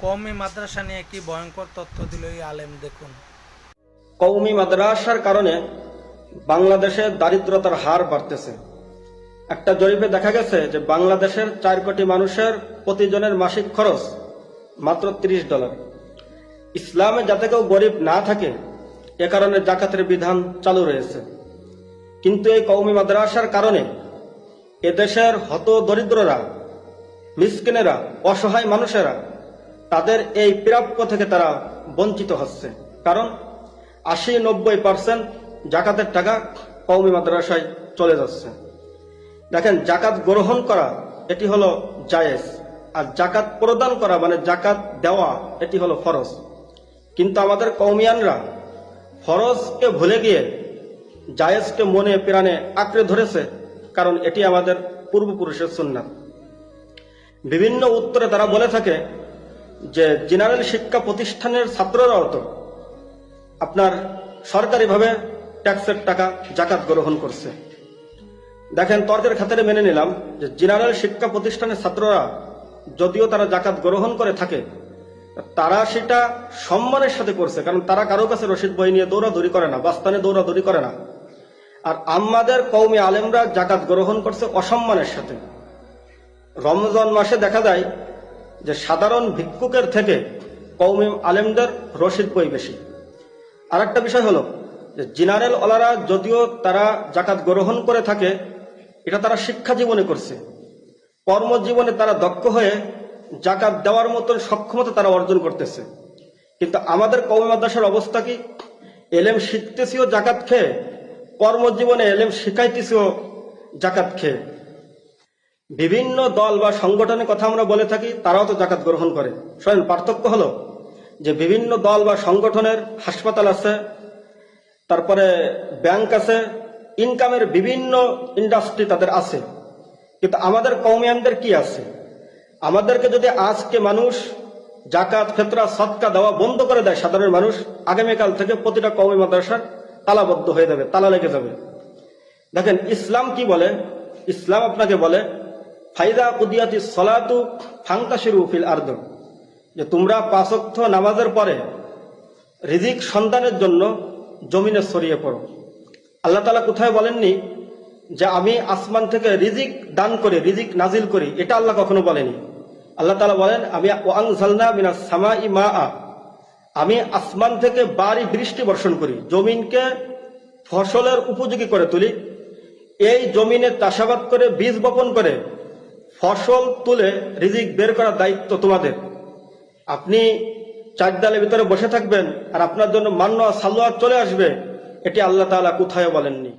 কওমি মাদ্রাসা নিয়ে কি ভয়ঙ্কর তথ্য দিল এই আলেম, দেখুন। কওমি মাদ্রাসার কারণে বাংলাদেশে দারিদ্রতার হার বাড়তেছে। একটা জরিপে দেখা গেছে যে বাংলাদেশের 4 কোটি মানুষের প্রতিজনের মাসিক খরচ মাত্র $30। ইসলামে যাতে কেউ গরিব না থাকে এ কারণে জাকাতের বিধান চালু রয়েছে। কিন্তু এই কওমি মাদ্রাসার কারণে এদেশের হত দরিদ্ররা, মিসকিনেরা, অসহায় মানুষেরা তাদের এই প্রাপ্য থেকে তারা বঞ্চিত হচ্ছে। কারণ 80-90% জাকাতের টাকা কওমি মাদ্রাসায় চলে যাচ্ছে। দেখেন, জাকাত গ্রহণ করা এটি হলো জায়েজ, আর জাকাত প্রদান করা মানে জাকাত দেওয়া এটি হলো ফরজ। কিন্তু আমাদের কওমিয়ানরা ফরজকে ভুলে গিয়ে জায়েজকে মনে প্রাণে আঁকড়ে ধরেছে, কারণ এটি আমাদের পূর্বপুরুষের সুন্নাত। বিভিন্ন উত্তরে তারা বলে থাকে যে জেনারেল শিক্ষা প্রতিষ্ঠানের ছাত্ররাও তো আপনার সরকারিভাবে ট্যাক্সের টাকা জাকাত গ্রহণ করছে। দেখেন, তর্কের খাতিরে মেনে নিলাম যে জেনারেল শিক্ষা প্রতিষ্ঠানের ছাত্ররা যদিও তারা জাকাত গ্রহণ করে থাকে, তারা সেটা সম্মানের সাথে করছে, কারণ তারা কারো কাছে রসিদ বই নিয়ে দৌড়াদৌড়ি করে না, বাস্তানে দৌড়াদৌড়ি করে না। আর আমাদের কওমি আলেমরা জাকাত গ্রহণ করছে অসম্মানের সাথে। রমজান মাসে দেখা যায় যে সাধারণ ভিক্ষুকের থেকে কওমি আলেমদের রসিদ বই বেশি। আর একটা বিষয় হলো যে জেনারেল ওলারা যদিও তারা জাকাত গ্রহণ করে থাকে, এটা তারা শিক্ষা জীবনে করছে, কর্মজীবনে তারা দক্ষ হয়ে জাকাত দেওয়ার মতন সক্ষমতা তারা অর্জন করতেছে। কিন্তু আমাদের কওমি মাদ্রাসার অবস্থা কি? এলেম শিখতেছিও জাকাত খেয়ে, কর্মজীবনে এলেম শিখাইতেছিও জাকাত খেয়ে। বিভিন্ন দল বা সংগঠনের কথা আমরা বলে থাকি, তারাও তো জাকাত গ্রহণ করে। শোনেন, পার্থক্য হলো যে বিভিন্ন দল বা সংগঠনের হাসপাতাল আছে, তারপরে ব্যাংক আছে, ইনকামের বিভিন্ন ইন্ডাস্ট্রি তাদের আছে। কিন্তু আমাদের কওমিয়ানদের কি আছে? আমাদেরকে যদি আজকে মানুষ জাকাত, ফিতরা, সদকা দেওয়া বন্ধ করে দেয় সাধারণ মানুষ, আগামীকাল থেকে প্রতিটা কওমি মাদ্রাসা তালাবদ্ধ হয়ে যাবে, তালা লেগে যাবে। দেখেন, ইসলাম কি বলে? ইসলাম আপনাকে বলে ফাইদা কুদিয়াতি সলাতু ফান্তাশিরু ফিল আরদ, যে তোমরা 5 ওয়াক্ত নামাজের পরে রিজিক সন্ধানের জন্য জমিনে ছড়িয়ে পড়ো। আল্লাহ তাআলা কোথায় বলেননি যে আমি আসমান থেকে রিজিক দান করি, রিজিক নাজিল করি, এটা আল্লাহ কখনো বলেনি। আল্লাহ তাআলা বলেন আমি ওয়ানজালনা মিনাস সামাই মাআ, আমি আসমান থেকে বারি বৃষ্টি বর্ষণ করি, জমিনকে ফসলের উপযোগী করে তুলি। এই জমিনে চাষাবাদ করে, বীজ বপন করে ফসল তুলে রিজিক বের করার দায়িত্ব তোমাদের। আপনি চারদালের ভিতরে বসে থাকবেন আর আপনার জন্য মান্য সালোয়ার চলে আসবে, এটি আল্লাহ তাআলা কোথায় বলেননি।